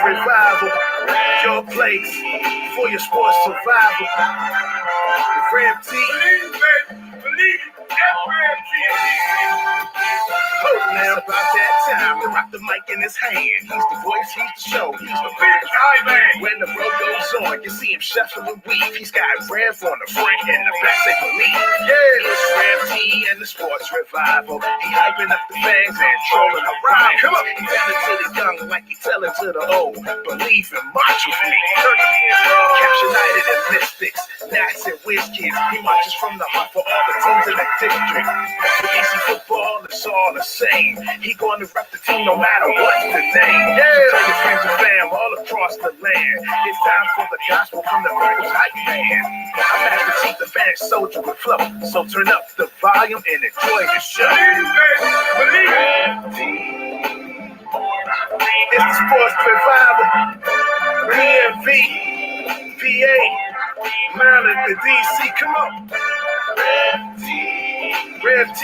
Revival, your place for your sports survival. Ram T. Believe Hope now about that time to rock the mic in his hand. He's the voice, he's the show, he's the big high man. When the road goes on, you see him shuffle and weave. He's got Rev on the front and the back, they believe. Yeah, it's Ram T and the sports revival. He hyping up the fans and trolling around. Come on, he tell it to the young like he tell it to the old. Believe and march with me. Caps United and Mystics, Nats and Whiz Kids. He marches from the heart for all the teams in the district. For easy football, it's all the same. He gonna rep the team no matter what's the name. Yeah, tell your friends and fam all across the land. It's time for the gospel from the Bible hype man. I'm Master Chief, the fan soldier with flow. So turn up the volume and enjoy the show. It's the sports revival. BMV, PA, Maryland, the DC. Come on. Rev T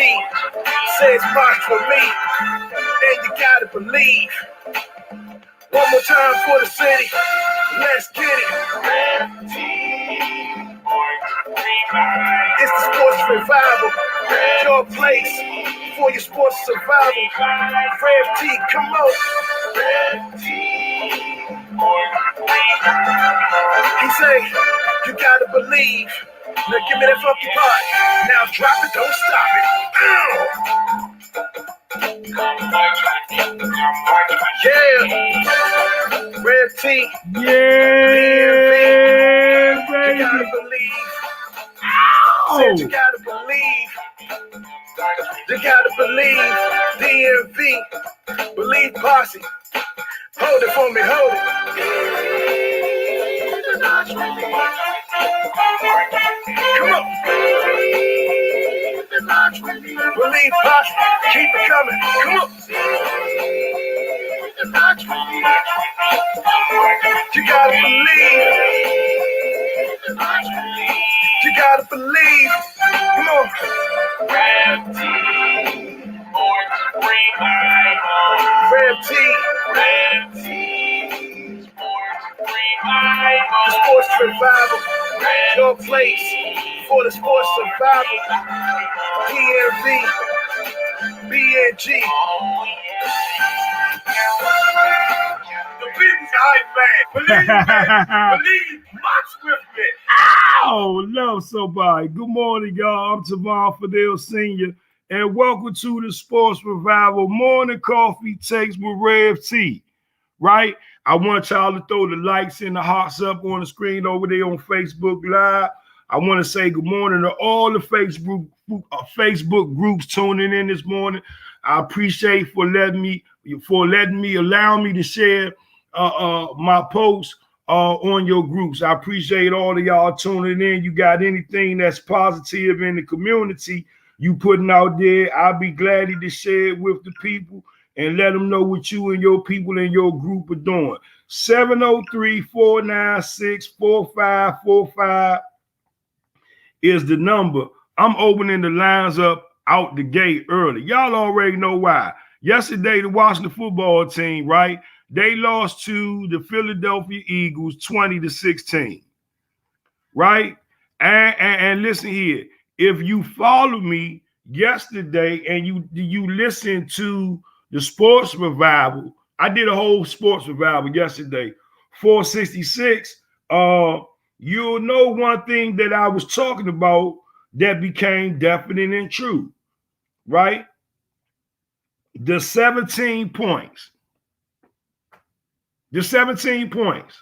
says march for me, and you gotta believe. One more time for the city, let's get it. It's the sports revival, your place for your sports survival. Rev T, come on. He say, you gotta believe. Now give me that funky part. Now drop it, don't stop it. Yeah. Rev T. Yeah, baby. You gotta believe. Said you gotta believe. You gotta believe. DMV. Believe Posse. Hold it for me, hold it. Come on. Believe Posse. Keep it coming. Come on. You gotta believe. You gotta believe. Come on. Rev T. The sports revival. Your place for the sports survival. PMV. BNG. The people's hype man. Believe, march with me. Oh, love somebody. Good morning, y'all. I'm Tavon Fidel Sr. and welcome to the Sports Revival Morning Coffee Takes with Rev T. Right? I want y'all to throw the likes and the hearts up on the screen over there on Facebook Live. I want to say good morning to all the Facebook groups tuning in this morning. I appreciate allowing me to share my posts on your groups. I appreciate all of y'all tuning in. You got anything that's positive in the community you putting out there, I'll be glad to share it with the people and let them know what you and your people in your group are doing. 703-496-4545 is the number. I'm opening the lines up out the gate early. Y'all already know why. Yesterday, the Washington football team, right? They lost to the Philadelphia Eagles 20-16, right? And listen here. If you follow me yesterday and you listen to the sports revival, I did a whole sports revival yesterday, 466. You'll know one thing that I was talking about that became definite and true, right? The 17 points. The 17 points.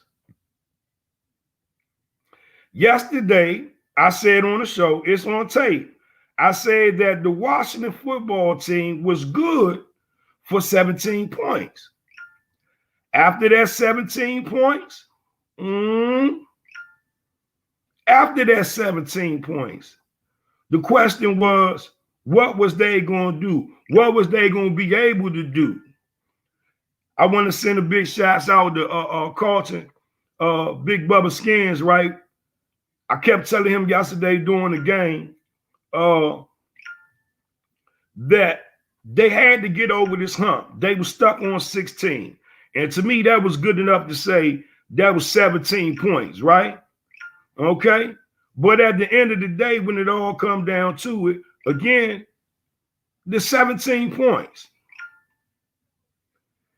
Yesterday, I said on the show, it's on tape. I said that the Washington football team was good for 17 points. After that 17 points, the question was, what was they going to do? What was they going to be able to do? I want to send a big shout out to Carlton, Big Bubba Skins, right? I kept telling him yesterday during the game that they had to get over this hump. They were stuck on 16. And to me, that was good enough to say that was 17 points, right? Okay. But at the end of the day, when it all comes down to it, again, the 17 points.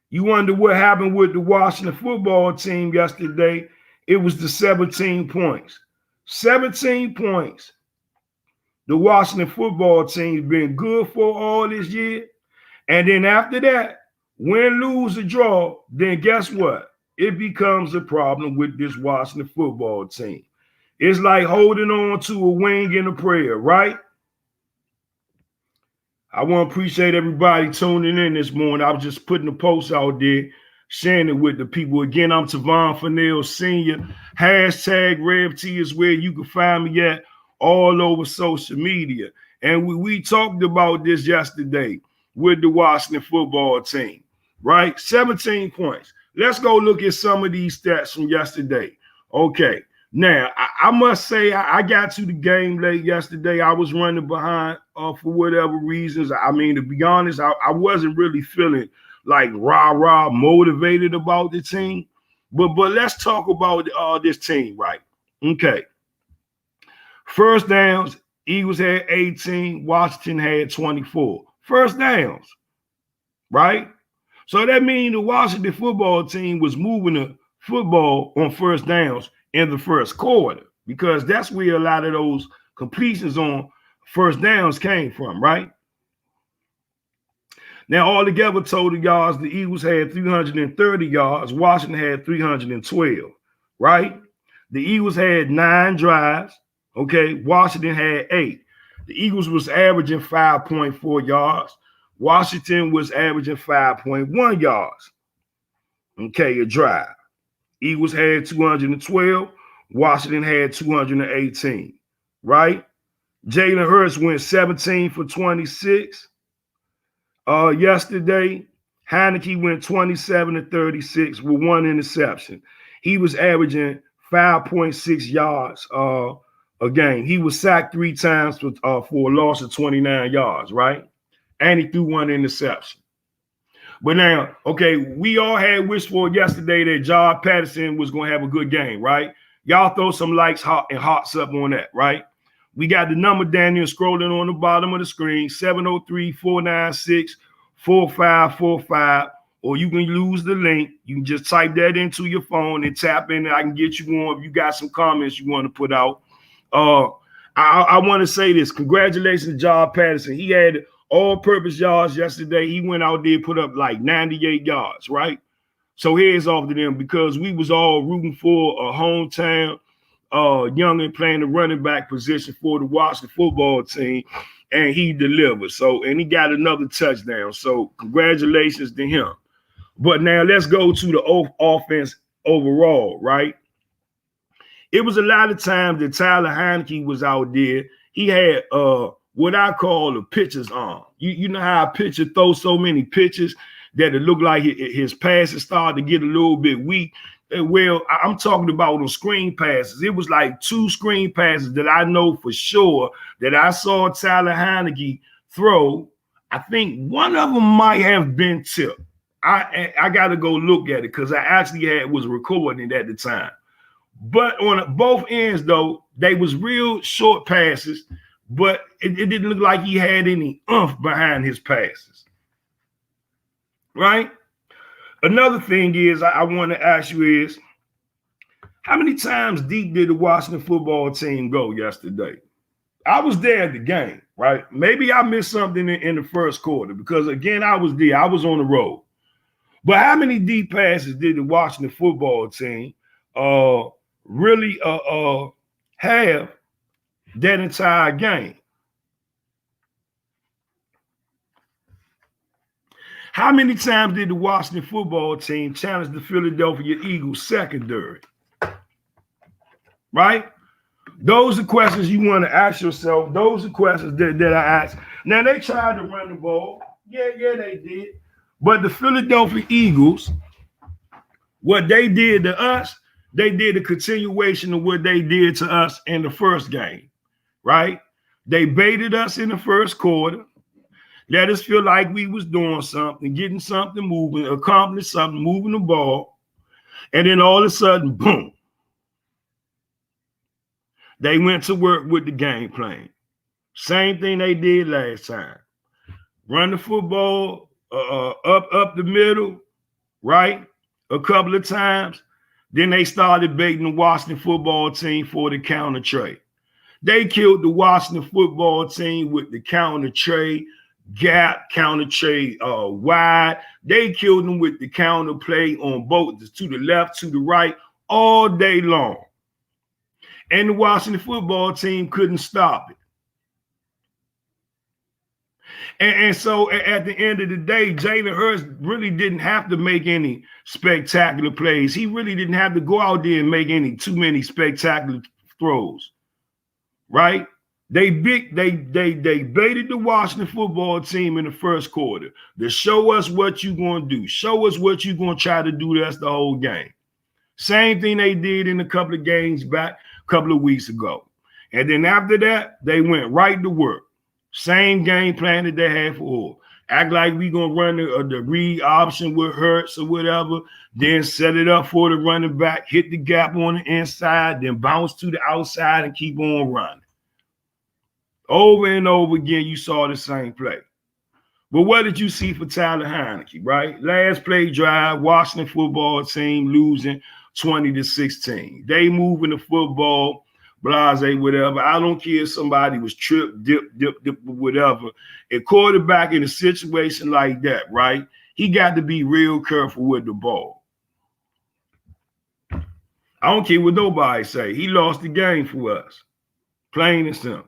You wonder what happened with the Washington football team yesterday. It was the 17 points. 17 points. The Washington football team's been good for all this year. And then after that, win, lose, or draw, then guess what? It becomes a problem with this Washington football team. It's like holding on to a wing in a prayer, right? I want to appreciate everybody tuning in this morning. I was just putting a post out there, sharing it with the people. Again, I'm Tavon Fennell Sr. Hashtag RevT is where you can find me at all over social media. And we talked about this yesterday with the Washington football team, right? 17 points. Let's go look at some of these stats from yesterday. Okay. Now, I must say I got to the game late yesterday. I was running behind for whatever reasons. I mean, to be honest, I wasn't really feeling like rah-rah motivated about the team. But let's talk about this team, right? Okay. First downs, Eagles had 18, Washington had 24. First downs, right? So that means the Washington football team was moving the football on first downs in the first quarter, because that's where a lot of those completions on first downs came from, right? Now, altogether, total yards, the Eagles had 330 yards. Washington had 312, right? The Eagles had 9 drives. Okay, Washington had 8. The Eagles was averaging 5.4 yards. Washington was averaging 5.1 yards. Okay, a drive. Eagles had 212. Washington had 218, right? Jalen Hurts went 17 for 26. Yesterday, Heineke went 27 to 36 with 1 interception. He was averaging 5.6 yards a game. He was sacked 3 times for a loss of 29 yards, right? And he threw 1 interception. But now, okay, we all had wished for yesterday that John Patterson was going to have a good game, right? Y'all throw some likes and hearts up on that, right? We got the number down there scrolling on the bottom of the screen, 703-496-4545, or you can use the link. You can just type that into your phone and tap in, and I can get you on if you got some comments you want to put out. I want to say this. Congratulations to John Patterson. He had all-purpose yards yesterday. He went out there, put up like 98 yards, right? So here's off to them, because we was all rooting for a hometown youngin playing the running back position for the Washington football team, and he delivered. So, and he got another touchdown. So congratulations to him. But now let's go to the offense overall, right? It was a lot of times that Tyler Heineke was out there. He had what I call a pitcher's arm. You know how a pitcher throws so many pitches that it looked like his passes started to get a little bit weak. Well, I'm talking about on screen passes. It was like 2 screen passes that I know for sure that I saw Tyler Heineke throw. I think one of them might have been tipped. I got to go look at it because I actually was recording it at the time. But on both ends, though, they was real short passes, but it didn't look like he had any oomph behind his passes, right? Another thing is I want to ask you is, how many times deep did the Washington football team go yesterday? I was there at the game, right? Maybe I missed something in the first quarter because, again, I was there. I was on the road. But how many deep passes did the Washington football team really have that entire game? How many times did the Washington football team challenge the Philadelphia Eagles secondary? Right? Those are questions you want to ask yourself. Those are questions that I asked. Now, they tried to run the ball. Yeah, they did. But the Philadelphia Eagles, what they did to us, they did a continuation of what they did to us in the first game, right? They baited us in the first quarter. let us feel like we was doing something, getting something moving, accomplishing something, moving the ball, and then all of a sudden, boom, they went to work with the game plan. Same thing they did last time. Run the football up the middle, right? A couple of times. Then they started baiting the Washington football team for the counter trade. They killed the Washington football team with the counter trade, gap, counter trade wide. They killed them with the counter play on both to the left, to the right, all day long. And the Washington football team couldn't stop it. And so at the end of the day, Jalen Hurts really didn't have to make any spectacular plays. He really didn't have to go out there and make too many spectacular throws, right? They baited the Washington football team in the first quarter to show us what you're going to do. Show us what you're going to try to do. That's the whole game. Same thing they did in a couple of games back a couple of weeks ago. And then after that, they went right to work. Same game plan that they had for all. Act like we going to run the read option with Hurts or whatever, then set it up for the running back, hit the gap on the inside, then bounce to the outside and keep on running. Over and over again, you saw the same play. But what did you see for Tyler Heinicke, right? Last play drive, Washington football team losing 20-16. They moving the football, blase, whatever. I don't care if somebody was tripped, dip, whatever. A quarterback in a situation like that, right? He got to be real careful with the ball. I don't care what nobody say. He lost the game for us. Plain and simple.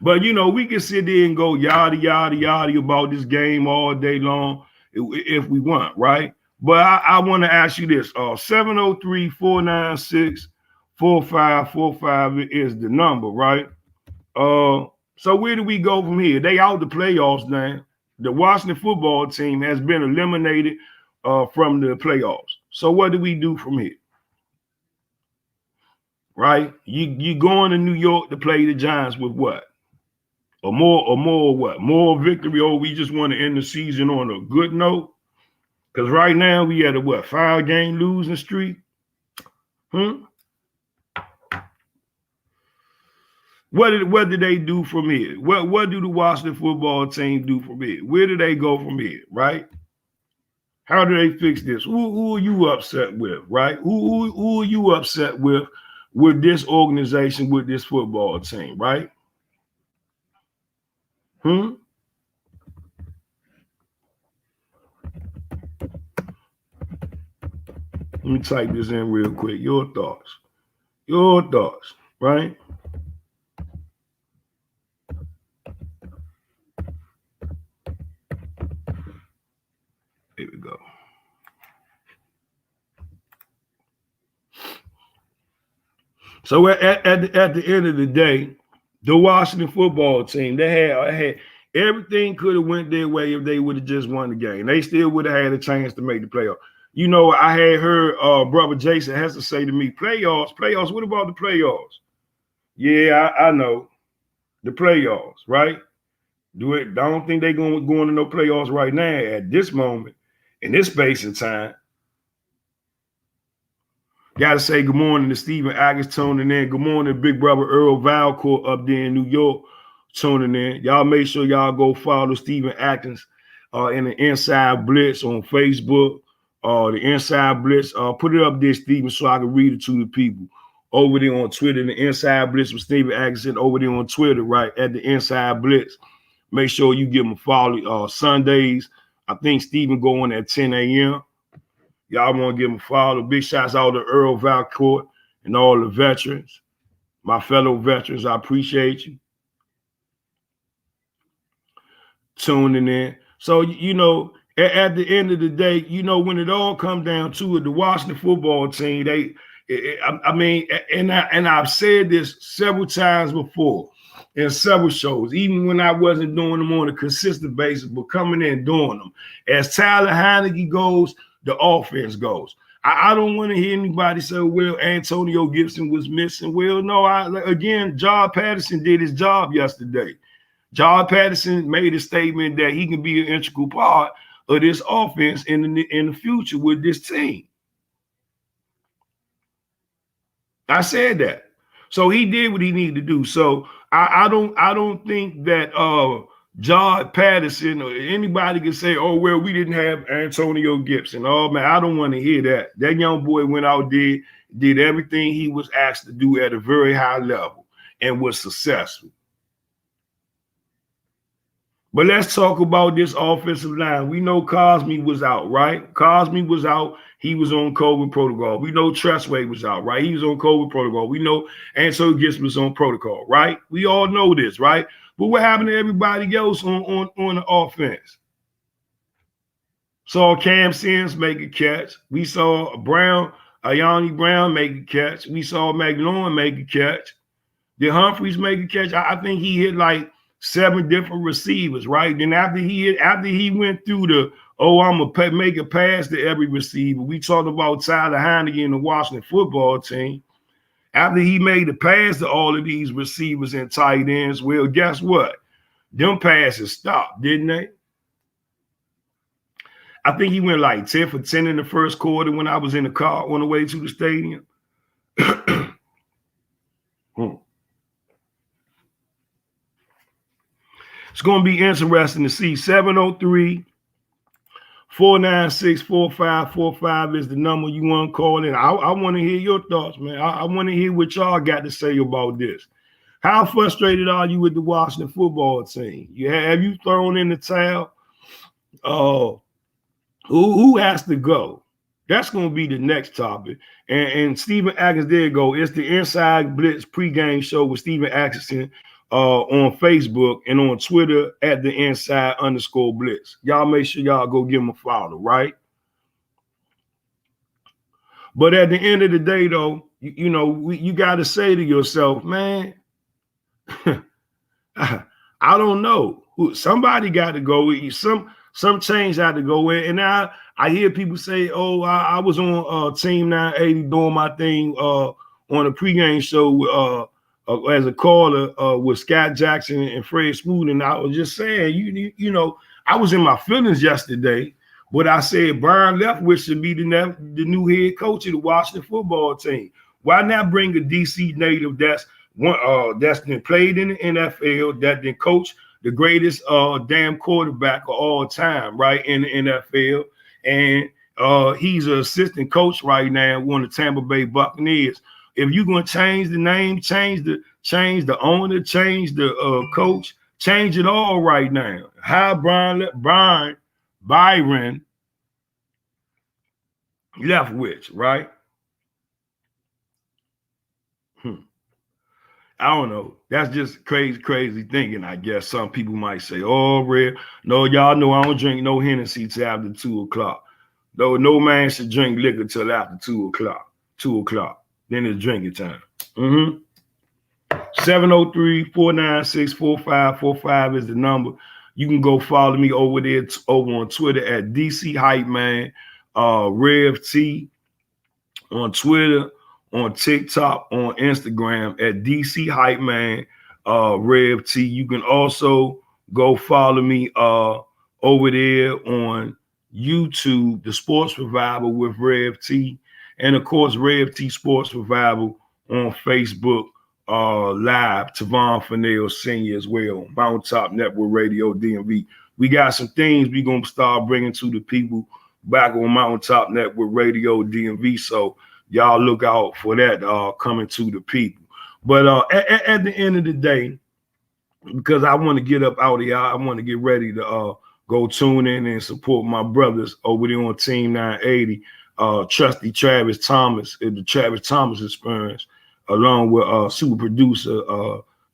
But, you know, we can sit there and go yada, yada, yada about this game all day long if we want, right? But I want to ask you this. 703-496-4545 is the number, right? So where do we go from here? They out the playoffs now. The Washington football team has been eliminated from the playoffs. So what do we do from here? Right? You going to New York to play the Giants with what? Or more what? More victory, or we just want to end the season on a good note? Because right now we at a 5-game losing streak? What did they do from here? What do the Washington football team do from here? Where do they go from here, right? How do they fix this? Who are you upset with, right? Who are you upset with this organization, with this football team, right? Let me type this in real quick. Your thoughts, right? Here we go. So at the end of the day, the Washington football team, they had everything could have went their way if they would have just won the game. They still would have had a chance to make the playoff. You know, I had heard brother Jason has to say to me, playoffs, what about the playoffs? Yeah, I know. The playoffs, right? I don't think they're going to no playoffs right now at this moment, in this space of time. Got to say good morning to Stephen Atkins tuning in. Good morning, big brother Earl Valcourt up there in New York tuning in. Y'all make sure y'all go follow Stephen Atkins in the Inside Blitz on Facebook. The Inside Blitz. Put it up there, Stephen, so I can read it to the people. Over there on Twitter, the Inside Blitz with Stephen Atkins over there on Twitter, right, at the Inside Blitz. Make sure you give him a follow. Sundays, I think Stephen going at 10 a.m. Y'all want to give him a follow. Big shouts out to Earl Valcourt and all the veterans, my fellow veterans. I appreciate you tuning in. So, you know, at the end of the day, you know, when it all comes down to it, the Washington football team, I've said this several times before in several shows, even when I wasn't doing them on a consistent basis, but coming in and doing them. As Tyler Heinicke goes, the offense goes. I don't want to hear anybody say, well, Antonio Gibson was missing. Well, no, again, John Patterson did his job yesterday. John Patterson made a statement that he can be an integral part of this offense in the future with this team. I said that. So he did what he needed to do. So I don't think that John Patterson or anybody can say, oh, well, we didn't have Antonio Gibson. Oh, man, I don't want to hear that. That young boy went out there, did everything he was asked to do at a very high level and was successful. But let's talk about this offensive line. We know Cosme was out, right? Cosme was out. He was on COVID protocol. We know Tressway was out, right? He was on COVID protocol. We know Antonio Gibson was on protocol, right? We all know this, right? But what happened to everybody else on the offense? Saw Cam Sims make a catch. We saw Ayani Brown make a catch. We saw McLaurin make a catch. Did Humphreys make a catch? I think he hit like 7 different receivers, right? Then after he went through the, I'm gonna make a pass to every receiver. We talked about Tyler Heineke and the Washington football team. After he made the pass to all of these receivers and tight ends, well, guess what? Them passes stopped, didn't they? I think he went like 10 for 10 in the first quarter when I was in the car on the way to the stadium. It's going to be interesting to see. 703-496-4545 is the number you want to call in. I want to hear your thoughts, man. I want to hear what y'all got to say about this. How frustrated are you with the Washington football team? Have you thrown in the towel? Who has to go? That's going to be the next topic. And Stephen Atkins, there you go. It's the Inside Blitz pregame show with Stephen Atkinson on Facebook and on Twitter at the Inside_Blitz. Y'all make sure y'all go give him a follow, right? But at the end of the day, though, you got to say to yourself, man, I don't know. Somebody got to go. Some change had to go in. And now I hear people say, I was on Team 980 doing my thing on a pregame show as a caller with Scott Jackson and Fred Smoot. And I was just saying, I was in my feelings yesterday, but I said Byron Leftwich should be the new head coach of the Washington football team. Why not bring a DC native that's been played in the NFL, that then coach the greatest damn quarterback of all time, right, in the NFL. And he's an assistant coach right now on the Tampa Bay Buccaneers. If you're going to change the name, change the owner, change the coach, change it all right now. How Byron Leftwich, right? I don't know. That's just crazy thinking, I guess. Some people might say, Red. No, y'all know I don't drink no Hennessy till after 2 o'clock. Though no man should drink liquor till after 2 o'clock. 2 o'clock. Then it's drinking time. 703-496-4545 is the number. You can go follow me over there over on Twitter at DC Hype Man, Rev T on Twitter, on TikTok, on Instagram at DC Hype Man, Rev T. You can also go follow me over there on YouTube, The Sports Revival with Rev T. And of course, Rev T Sports Revival on Facebook Live, Tavon Fennell Sr. as well, Mountaintop Network Radio, DMV. We got some things we're going to start bringing to the people back on Mountaintop Network Radio, DMV. So y'all look out for that coming to the people. But at the end of the day, because I want to get up out of here, I want to get ready to go tune in and support my brothers over there on Team 980, trusty Travis Thomas, the Travis Thomas Experience, along with super producer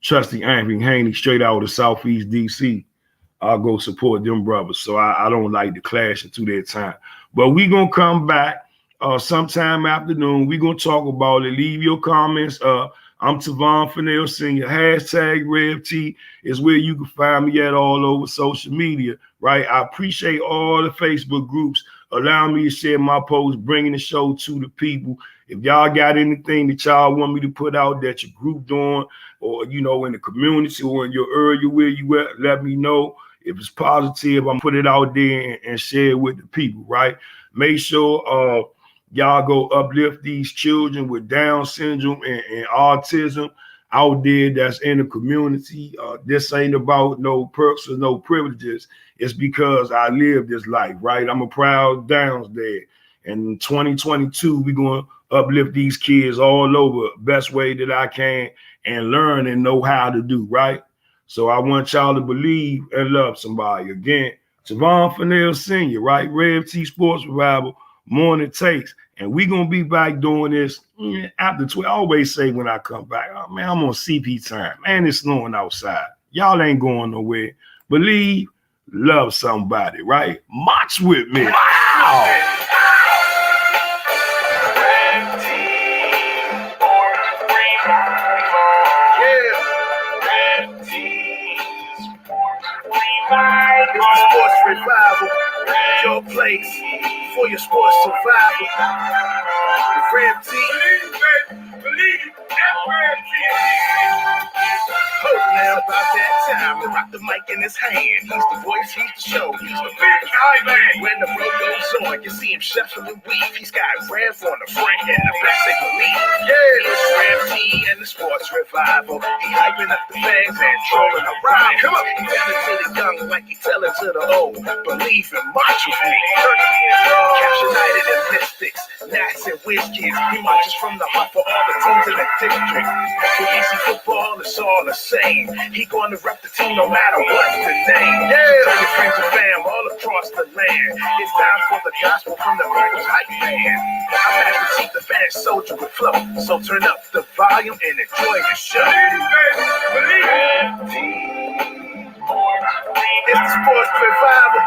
trusty Anthony Haney, straight out of Southeast DC. I'll go support them brothers. So I don't like to clash into their time. But we're going to come back sometime afternoon. We're going to talk about it. Leave your comments. I'm I'm Tavon Fennell Sr. Hashtag RevT is where you can find me at all over social media, right? I appreciate all the Facebook groups allowing me to share my posts, bringing the show to the people. If y'all got anything that y'all want me to put out that your group doing, or, you know, in the community or in your area where you at, let me know. If it's positive, I'm put it out there and share it with the people, right? Make sure y'all go uplift these children with Down syndrome and autism out there that's in the community. This ain't about no perks or no privileges. It's because I live this life, right? I'm a proud Downs dad. And in 2022, we're going to uplift these kids all over best way that I can and learn and know how to do, right? So I want y'all to believe and love somebody. Again, Tavon Fennell Sr., right? RevT Sports Revival, Morning Takes. And we're going to be back doing this after 12. I always say when I come back, oh, man, I'm on CP time. Man, it's snowing outside. Y'all ain't going nowhere. Believe, love somebody, right? March with me. Wow. It's the Sports Revival, your place for your sports survival. RevT. Believe Hope now about that time to rock the mic in his hand. He's the voice, he's the show, he's the big guy man. When the road goes on, you see him shuffling weave. He's got Rev on the front and the back, they believe. Yeah, it's RevT and the Sports Revival. He hyping up the fans and trolling around. Come on, he tell it to the young like he tell it to the old. Believe and march with me. Cash United and Mystics, Nats and Whiz Kids. He marches from the heart for all the teams in the district. With easy football, it's all the same. He gonna rep the team no matter what's the name. Yeah, tell your friends and fam all across the land. It's time for the gospel from the Eagles hype man. I'm Master Chief, the band soldier with flow. So turn up the volume and enjoy the show. It's the Sports Revival.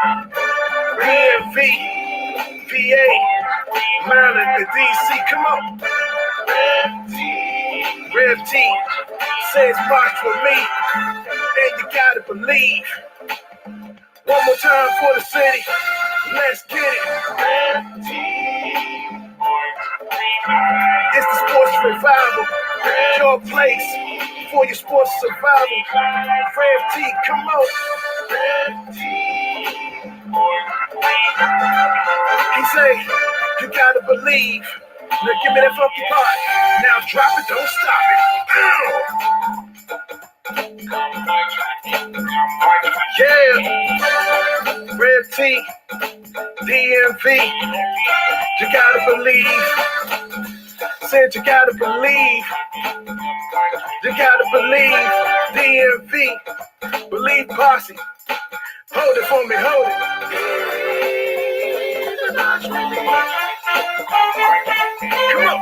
DMV, PA, Maryland, and DC. Come on. RevT says march with me, and you gotta believe. One more time for the city, let's get it. It's the Sports Revival, your place for your sports survival. RevT, come on. He say, you gotta believe. Now give me that funky part. Now drop it, don't stop it. Yeah. RevT, DMV. You gotta believe. Said you gotta believe. You gotta believe. DMV. Believe Posse. Hold it for me, hold it. Come on.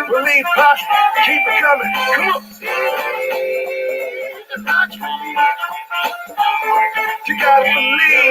Believe Posse. Keep it coming. Come on. You gotta believe.